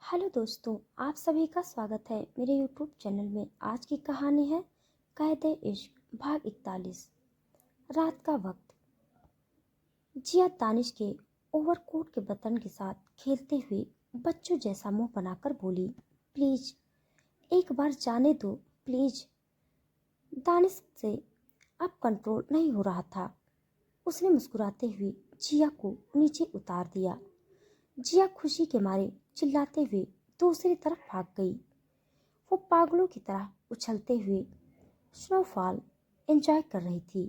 Hello दोस्तों, आप सभी का स्वागत है मेरे यूट्यूब चैनल में। आज की कहानी है कैद इश्क भाग 41। रात का वक्त। जिया दानिश के ओवरकोट के बटन के साथ खेलते हुए बच्चों जैसा मुंह बनाकर बोली, प्लीज एक बार जाने दो प्लीज। दानिश से अब कंट्रोल नहीं हो रहा था। उसने मुस्कुराते हुए जिया को नीचे उतार दिया। जिया खुशी के मारे चिल्लाते हुए दूसरी तरफ भाग गई। वो पागलों की तरह उछलते हुए स्नोफॉल एंजॉय कर रही थी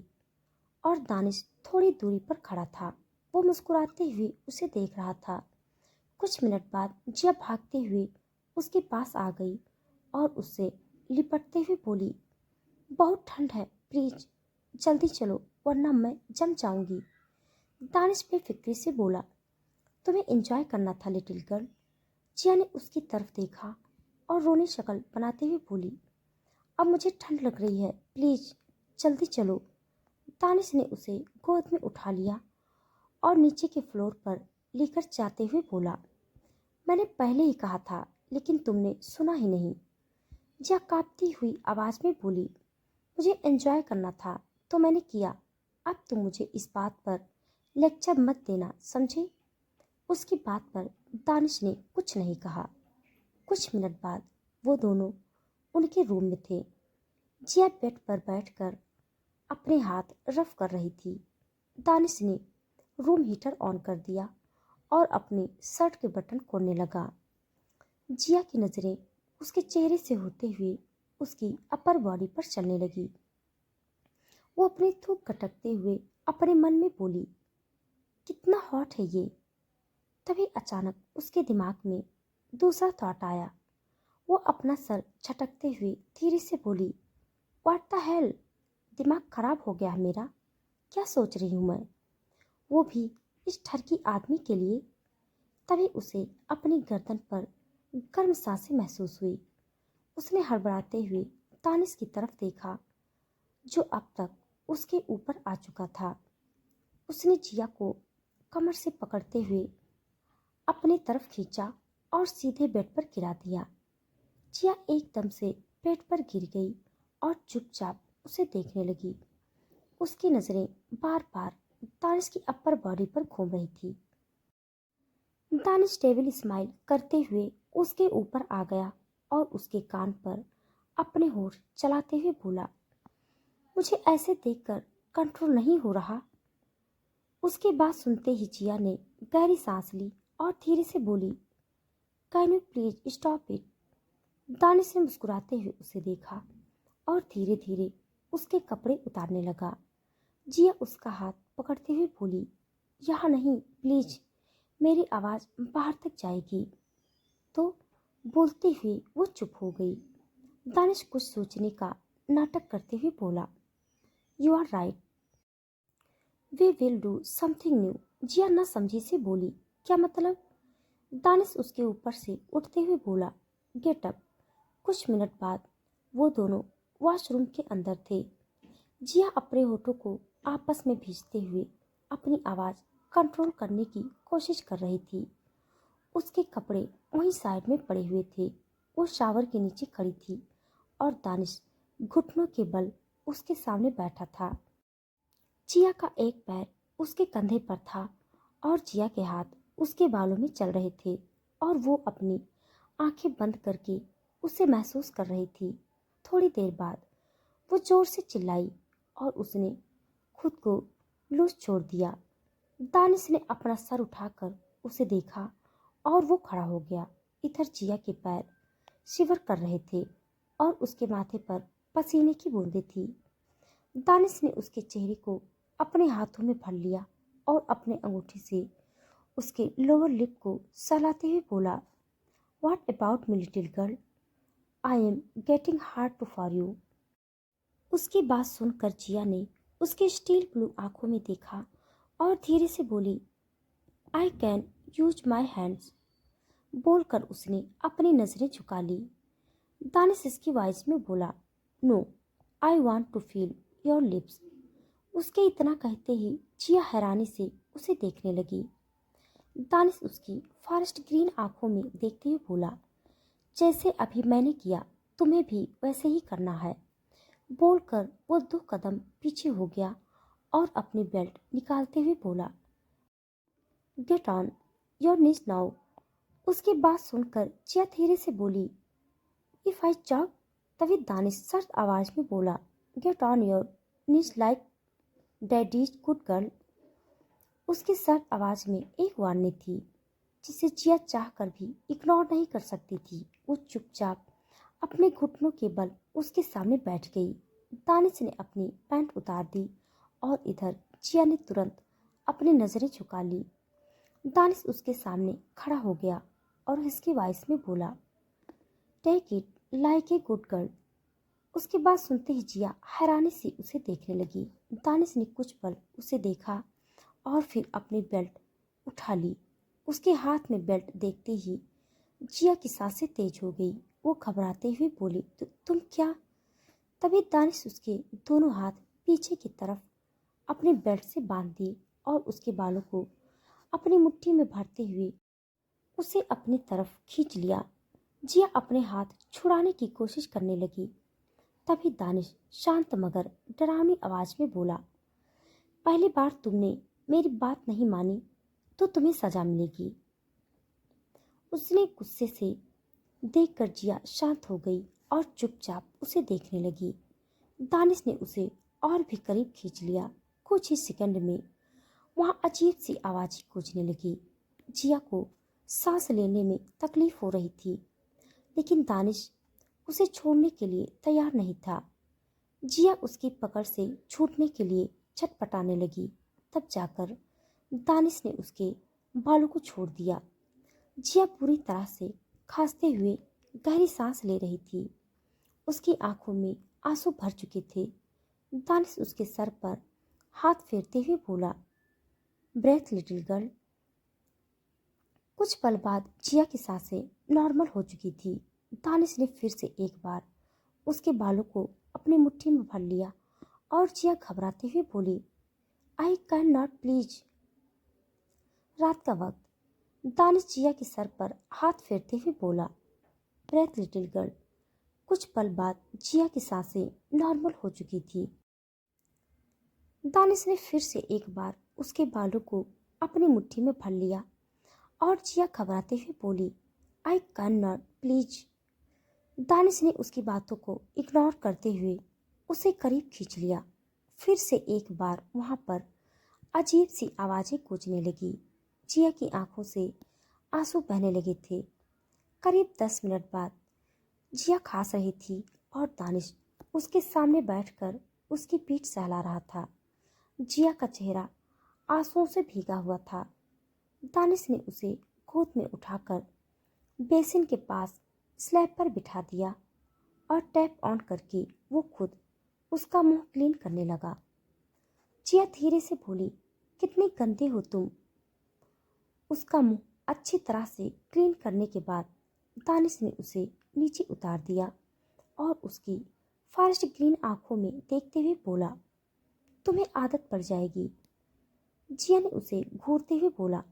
और दानिश थोड़ी दूरी पर खड़ा था। वो मुस्कुराते हुए उसे देख रहा था। कुछ मिनट बाद जिया भागते हुए उसके पास आ गई और उससे लिपटते हुए बोली, बहुत ठंड है, प्लीज जल्दी चलो वरना मैं जम जाऊंगी। दानिश बेफिक्री से बोला, तुम्हें एंजॉय करना था लिटिल गर्ल। जिया ने उसकी तरफ देखा और रोनी शक्ल बनाते हुए बोली, अब मुझे ठंड लग रही है, प्लीज जल्दी चलो। दानिश ने उसे गोद में उठा लिया और नीचे के फ्लोर पर लेकर जाते हुए बोला, मैंने पहले ही कहा था लेकिन तुमने सुना ही नहीं। जिया कांपती हुई आवाज में बोली, मुझे एंजॉय करना था तो मैंने किया। अब तुम मुझे इस बात पर लेक्चर मत देना, समझे। उसकी बात पर दानिश ने कुछ नहीं कहा। कुछ मिनट बाद वो दोनों उनके रूम में थे। जिया बेड पर बैठकर अपने हाथ रफ कर रही थी। दानिश ने रूम हीटर ऑन कर दिया और अपने शर्ट के बटन खोलने लगा। जिया की नजरें उसके चेहरे से होते हुए उसकी अपर बॉडी पर चलने लगी। वो अपनी थूक कटकते हुए अपने मन में बोली, कितना हॉट है ये। तभी अचानक उसके दिमाग में दूसरा थॉट आया। वो अपना सर झटकते हुए धीरे से बोली, व्हाट द हेल, दिमाग खराब हो गया है मेरा। क्या सोच रही हूँ मैं, वो भी इस ठरकी आदमी के लिए। तभी उसे अपनी गर्दन पर गर्म सांसें महसूस हुई। उसने हड़बड़ाते हुए दानिश की तरफ देखा जो अब तक उसके ऊपर आ चुका था। उसने जिया को कमर से पकड़ते हुए अपनी तरफ खींचा और सीधे बेड पर गिरा दिया। जिया एकदम से बेड पर गिर गई और चुपचाप उसे देखने लगी। उसकी नजरें बार बार दानिश की अपर बॉडी पर घूम रही थी। दानिश टेबल स्माइल करते हुए उसके ऊपर आ गया और उसके कान पर अपने होठ चलाते हुए बोला, मुझे ऐसे देखकर कंट्रोल नहीं हो रहा। उसकी बात सुनते ही जिया ने गहरी सांस ली और धीरे से बोली, can you please stop it. Danish ने मुस्कुराते हुए उसे देखा और धीरे धीरे उसके कपड़े उतारने लगा। जिया उसका हाथ पकड़ते हुए बोली, यहाँ नहीं प्लीज, मेरी आवाज बाहर तक जाएगी। तो बोलते हुए वो चुप हो गई। दानिश कुछ सोचने का नाटक करते हुए बोला, you are right, we will do something new. Jiya ना समझी से बोली, क्या मतलब। दानिश उसके ऊपर से उठते हुए बोला, गेट अप। कुछ मिनट बाद वो दोनों वॉशरूम के अंदर थे। जिया अपने होठों को आपस में भींचते हुए अपनी आवाज कंट्रोल करने की कोशिश कर रही थी। उसके कपड़े वहीं साइड में पड़े हुए थे। वो शावर के नीचे खड़ी थी और दानिश घुटनों के बल उसके सामने बैठा था। जिया का एक पैर उसके कंधे पर था और जिया के हाथ उसके बालों में चल रहे थे और वो अपनी आंखें बंद करके उसे महसूस कर रही थी। थोड़ी देर बाद वो जोर से चिल्लाई और उसने खुद को लूज छोड़ दिया। दानिश ने अपना सर उठाकर उसे देखा और वो खड़ा हो गया। इधर जिया के पैर शिवर कर रहे थे और उसके माथे पर पसीने की बूंदें थी। दानिश ने उसके चेहरे को अपने हाथों में भर लिया और अपने अंगूठे से उसके लोअर लिप को सहलाते हुए बोला, what about me little girl, I am getting hard too for you. उसकी बात सुनकर जिया ने उसके स्टील ब्लू आंखों में देखा और धीरे से बोली, I can use my hands. बोलकर उसने अपनी नजरें झुका ली। दानिश इसकी वॉइस में बोला, no, I want to feel your lips. उसके इतना कहते ही जिया हैरानी से उसे देखने लगी। दानिश उसकी फॉरेस्ट ग्रीन आंखों में देखते हुए बोला, जैसे अभी मैंने किया तुम्हें भी वैसे ही करना है। बोलकर वो 2 कदम पीछे हो गया और अपनी बेल्ट निकालते हुए बोला, get on your knees now. उसकी बात सुनकर जिया धीरे से बोली, इफ आई चॉक। तभी दानिश सख्त आवाज में बोला, get on your knees like daddies good girl. उसकी सख्त आवाज में एक वार्निंग थी जिसे जिया चाहकर भी इग्नोर नहीं कर सकती थी। वो चुपचाप अपने घुटनों के बल उसके सामने बैठ गई। दानिश ने अपनी पैंट उतार दी और इधर जिया ने तुरंत अपनी नजरें झुका ली। दानिश उसके सामने खड़ा हो गया और उसकी वॉइस में बोला, take it like a good girl. उसकी बात सुनते ही जिया हैरानी से उसे देखने लगी। दानिश ने कुछ पल उसे देखा और फिर अपनी बेल्ट उठा ली। उसके हाथ में बेल्ट देखते ही जिया की सांसें तेज हो गई। वो घबराते हुए बोली, तुम क्या? तभी दानिश उसके दोनों हाथ पीछे की तरफ अपने बेल्ट से बांध दिए और उसके बालों को अपनी मुट्ठी में भरते हुए उसे अपनी तरफ खींच लिया। जिया अपने हाथ छुड़ाने की कोशिश करने लगी। तभी दानिश शांत मगर डरावनी आवाज में बोला, पहली बार तुमने मेरी बात नहीं मानी तो तुम्हें सजा मिलेगी। उसने गुस्से से देखकर जिया शांत हो गई और चुपचाप उसे देखने लगी। दानिश ने उसे और भी करीब खींच लिया। कुछ ही सेकंड में वहां अजीब सी आवाज गूंजने लगी। जिया को सांस लेने में तकलीफ हो रही थी, लेकिन दानिश उसे छोड़ने के लिए तैयार नहीं था। जिया उसकी पकड़ से छूटने के लिए छटपटाने लगी। तब जाकर दानिश ने उसके बालों को छोड़ दिया। जिया पूरी तरह से खांसते हुए गहरी सांस ले रही थी। उसकी आंखों में आंसू भर चुके थे। दानिश उसके सर पर हाथ फेरते हुए बोला, ब्रेथ लिटिल गर्ल। कुछ पल बाद जिया की सांसें नॉर्मल हो चुकी थी। दानिश ने फिर से एक बार उसके बालों को अपनी मुट्ठी में भर लिया और जिया घबराते हुए बोली, आई कैन नॉट प्लीज। रात का वक्त। दानिश जिया के सर पर हाथ फेरते हुए बोला, ब्रेथ लिटिल गर्ल। कुछ पल बाद जिया की सांसें नॉर्मल हो चुकी थी। दानिश ने फिर से एक बार उसके बालों को अपनी मुट्ठी में भर लिया और जिया घबराते हुए बोली, I can not please. Danish ने उसकी बातों को इग्नोर करते हुए उसे करीब खींच लिया। फिर से एक बार वहां पर अजीब सी आवाजें गूंजने लगी। जिया की आंखों से आंसू बहने लगे थे। करीब 10 मिनट बाद जिया खांस रही थी और दानिश उसके सामने बैठकर उसकी पीठ सहला रहा था। जिया का चेहरा आंसुओं से भीगा हुआ था। दानिश ने उसे गोद में उठाकर बेसिन के पास स्लैब पर बिठा दिया और टैप ऑन करके वो खुद उसका मुंह क्लीन करने लगा। जिया धीरे से बोली, कितनी गंदे हो तुम। उसका मुंह अच्छी तरह से क्लीन करने के बाद दानिश ने उसे नीचे उतार दिया और उसकी फॉरेस्ट ग्रीन आंखों में देखते हुए बोला, तुम्हें आदत पड़ जाएगी। जिया ने उसे घूरते हुए बोला,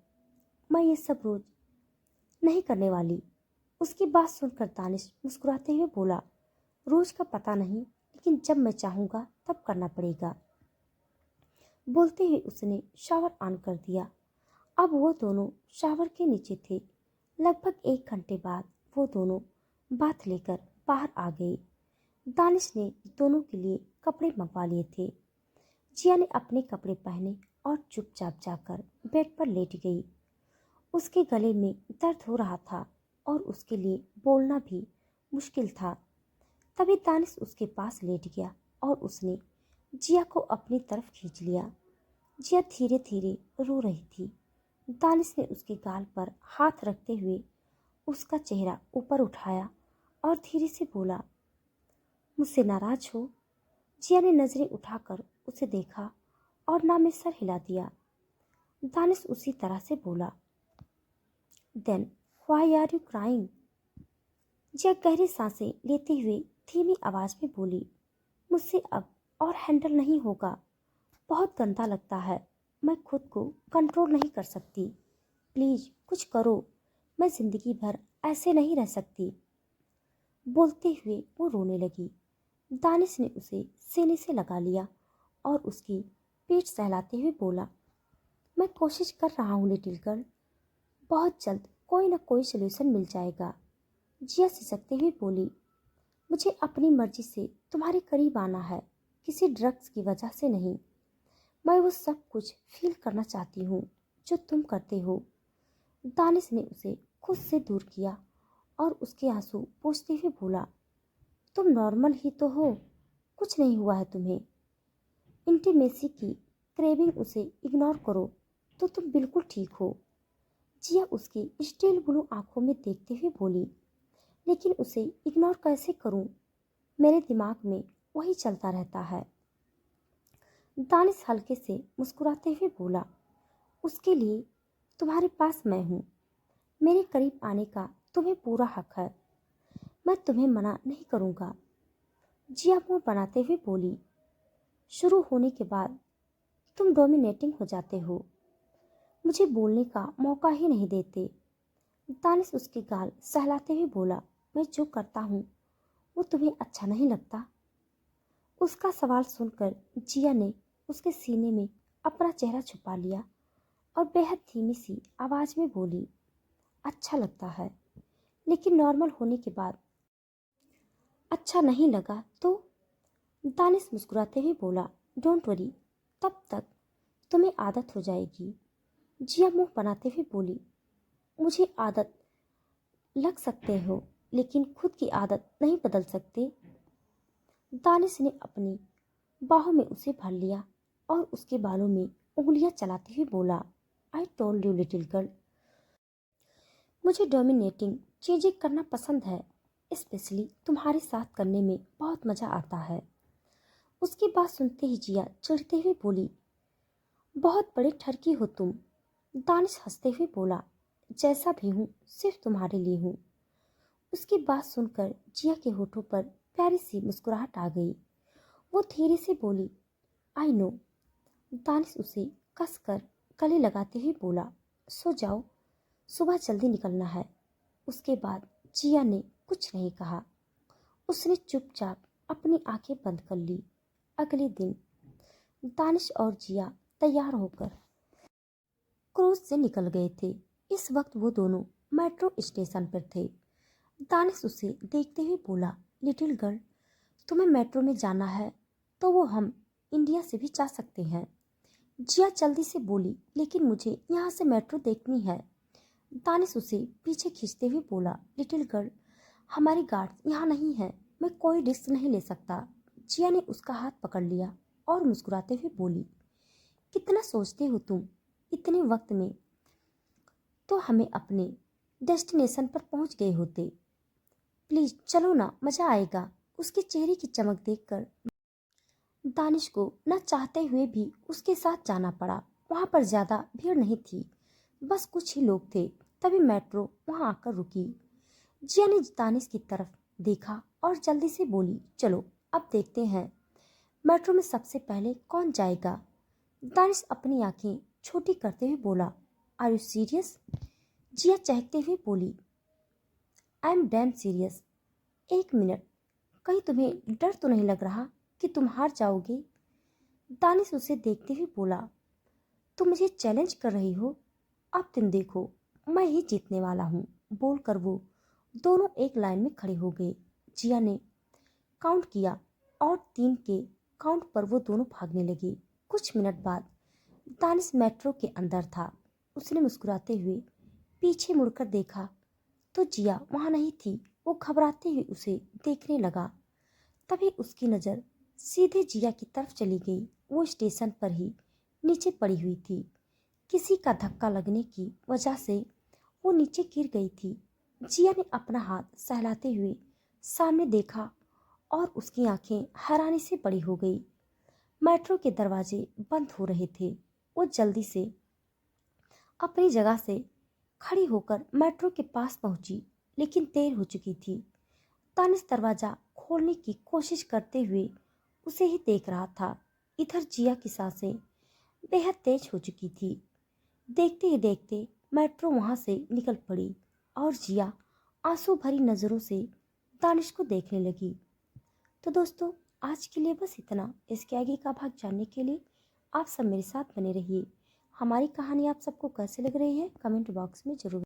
मैं ये सब रोज नहीं करने वाली। उसकी बात सुनकर दानिश मुस्कुराते हुए बोला, रोज का पता नहीं, लेकिन जब मैं चाहूंगा तब करना पड़ेगा। बोलते हुए उसने शावर ऑन कर दिया। अब वो दोनों शावर के नीचे थे। लगभग 1 घंटे बाद वो दोनों बाथ लेकर बाहर आ गए। दानिश ने दोनों के लिए कपड़े मंगवा लिए थे। जिया ने अपने कपड़े पहने और चुपचाप जाकर बेड पर लेट गई। उसके गले में दर्द हो रहा था और उसके लिए बोलना भी मुश्किल था। तभी दानिश उसके पास लेट गया और उसने जिया को अपनी तरफ खींच लिया। जिया धीरे धीरे रो रही थी। दानिश ने उसके गाल पर हाथ रखते हुए उसका चेहरा ऊपर उठाया और धीरे से बोला, मुझसे नाराज हो? जिया ने नजरें उठाकर उसे देखा और ना में सर हिला दिया। दानिश उसी तरह से बोला, then why are you crying? Jiya गहरी सांसें लेते हुए धीमी आवाज में बोली, मुझसे अब और हैंडल नहीं होगा। बहुत गंदा लगता है। मैं खुद को कंट्रोल नहीं कर सकती। प्लीज कुछ करो, मैं जिंदगी भर ऐसे नहीं रह सकती। बोलते हुए वो रोने लगी। दानिश ने उसे सीने से लगा लिया और उसकी पीठ सहलाते हुए बोला, मैं कोशिश कर रहा हूँ लिटिल गर्ल, बहुत जल्द कोई ना कोई सलूशन मिल जाएगा। जिया सिसकते हुए बोली, मुझे अपनी मर्जी से तुम्हारे करीब आना है, किसी ड्रग्स की वजह से नहीं। मैं वो सब कुछ फील करना चाहती हूँ जो तुम करते हो। दानिश ने उसे खुद से दूर किया और उसके आंसू पोंछते हुए बोला, तुम नॉर्मल ही तो हो, कुछ नहीं हुआ है तुम्हें। इंटीमेसी की क्रेविंग उसे इग्नोर करो तो तुम बिल्कुल ठीक हो। जिया उसकी स्टील ब्लू आंखों में देखते हुए बोली, लेकिन उसे इग्नोर कैसे करूं? मेरे दिमाग में वही चलता रहता है। दानिश हल्के से मुस्कुराते हुए बोला, उसके लिए तुम्हारे पास मैं हूँ। मेरे करीब आने का तुम्हें पूरा हक है, मैं तुम्हें मना नहीं करूँगा। जिया मुंह बनाते हुए बोली, शुरू होने के बाद तुम डोमिनेटिंग हो जाते हो, मुझे बोलने का मौका ही नहीं देते। दानिश उसके गाल सहलाते हुए बोला, मैं जो करता हूँ वो तुम्हें अच्छा नहीं लगता? उसका सवाल सुनकर जिया ने उसके सीने में अपना चेहरा छुपा लिया और बेहद धीमी सी आवाज में बोली, अच्छा लगता है, लेकिन नॉर्मल होने के बाद अच्छा नहीं लगा तो? दानिश मुस्कुराते हुए बोला, डोंट वरी, तब तक तुम्हें आदत हो जाएगी। जिया मुंह बनाते हुए बोली, मुझे आदत लग सकते हो लेकिन खुद की आदत नहीं बदल सकते। दानिश ने अपनी बाहों में उसे भर लिया और उसके बालों में उंगलियां चलाते हुए बोला, I told you little girl, मुझे डोमिनेटिंग चीजें करना पसंद है, स्पेशली तुम्हारे साथ करने में बहुत मजा आता है। उसकी बात सुनते ही जिया चिढ़ते हुए बोली, बहुत बड़े ठरकी हो तुम। दानिश हंसते हुए बोला, जैसा भी हूँ सिर्फ तुम्हारे लिए हूँ। उसकी बात सुनकर जिया के होठों पर प्यारी सी मुस्कुराहट आ गई। वो धीरे से बोली, आई नो। दानिश उसे कसकर गले लगाते हुए बोला, सो जाओ, सुबह जल्दी निकलना है। उसके बाद जिया ने कुछ नहीं कहा, उसने चुपचाप अपनी आंखें बंद कर ली। अगले दिन दानिश और जिया तैयार होकर क्रूज से निकल गए थे। इस वक्त वो दोनों मेट्रो स्टेशन पर थे। दानिश उसे देखते हुए बोला, लिटिल गर्ल, तुम्हें मेट्रो में जाना है तो वो हम इंडिया से भी जा सकते हैं। जिया जल्दी से बोली, लेकिन मुझे यहाँ से मेट्रो देखनी है। दानिश उसे पीछे खींचते हुए बोला, लिटिल गर्ल, हमारी गार्ड यहाँ नहीं है, मैं कोई रिस्क नहीं ले सकता। जिया ने उसका हाथ पकड़ लिया और मुस्कुराते हुए बोली, कितना सोचते हो तुम, इतने वक्त में तो हमें अपने डेस्टिनेशन पर पहुंच गए होते। प्लीज चलो ना, मजा आएगा। उसके चेहरे की चमक देखकर दानिश को न चाहते हुए भी उसके साथ जाना पड़ा। वहां पर ज्यादा भीड़ नहीं थी, बस कुछ ही लोग थे। तभी मेट्रो वहां आकर रुकी। जिया ने दानिश की तरफ देखा और जल्दी से बोली, चलो अब देखते हैं मेट्रो में सबसे पहले कौन जाएगा। दानिश अपनी आंखें छोटी करते हुए बोला, आर यू सीरियस? जिया चहकते हुए बोली, आई एम डैम सीरियस। एक मिनट, कहीं तुम्हें डर तो नहीं लग रहा कि तुम हार जाओगे? दानिश उसे देखते हुए बोला, तुम मुझे चैलेंज कर रही हो? अब तुम देखो, मैं ही जीतने वाला हूँ। बोलकर वो दोनों एक लाइन में खड़े हो गए। जिया ने काउंट किया और 3 के काउंट पर वो दोनों भागने लगे। कुछ मिनट बाद दानिश मेट्रो के अंदर था। उसने मुस्कुराते हुए पीछे मुड़कर देखा तो जिया वहां नहीं थी। वो घबराते हुए उसे देखने लगा। तभी उसकी नज़र सीधे जिया की तरफ चली गई। वो स्टेशन पर ही नीचे पड़ी हुई थी। किसी का धक्का लगने की वजह से वो नीचे गिर गई थी। जिया ने अपना हाथ सहलाते हुए सामने देखा और उसकी आंखें हैरानी से बड़ी हो गई। मेट्रो के दरवाजे बंद हो रहे थे। वो जल्दी से अपनी जगह से खड़ी होकर मेट्रो के पास पहुंची, लेकिन देर हो चुकी थी। दानिश दरवाजा खोलने की कोशिश करते हुए उसे ही देख रहा था। इधर जिया की सांसें बेहद तेज हो चुकी थी। देखते ही देखते मेट्रो वहां से निकल पड़ी और जिया आंसू भरी नजरों से दानिश को देखने लगी। तो दोस्तों, आज के लिए बस इतना। इसके आगे का भाग जानने के लिए आप सब मेरे साथ बने रहिए। हमारी कहानी आप सबको कैसे लग रही है कमेंट बॉक्स में जरूर